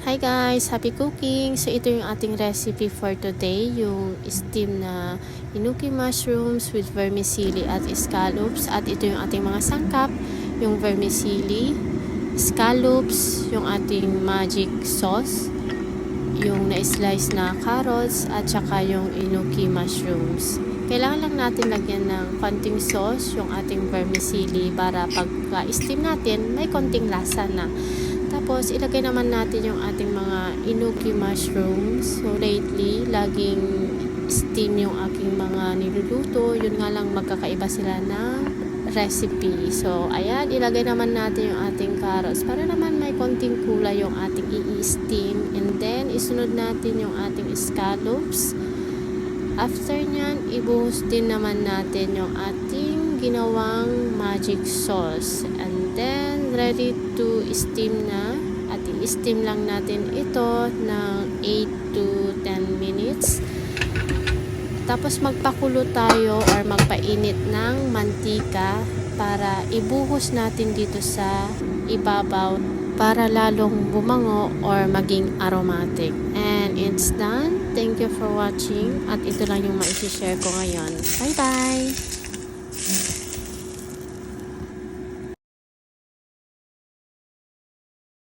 Hi guys! Happy cooking! So ito yung ating recipe for today, yung steam na inuki mushrooms with vermicelli at scallops. At ito yung ating mga sangkap, yung vermicelli, scallops, yung ating magic sauce, yung na-slice na carrots, at saka yung inuki mushrooms. Kailangan lang natin lagyan ng konting sauce yung ating vermicelli para pagka-steam natin may konting lasa na. Tapos, ilagay naman natin yung ating mga inuki mushrooms. So, lately, laging steam yung aking mga niluluto. Yun nga lang, magkakaiba sila ng recipe. So, ayan, ilagay naman natin yung ating carrots para naman may konting kulay yung ating i-steam. And then, isunod natin yung ating scallops. After nyan, ibuhos din naman natin yung ating ginawang magic sauce. And then, ready to steam na. At i-steam lang natin ito ng 8 to 10 minutes. Tapos, magpakulo tayo or magpainit ng mantika para ibuhos natin dito sa ibabaw para lalong bumango or maging aromatic. And it's done. Thank you for watching. At ito lang yung ma-share ko ngayon. Bye-bye!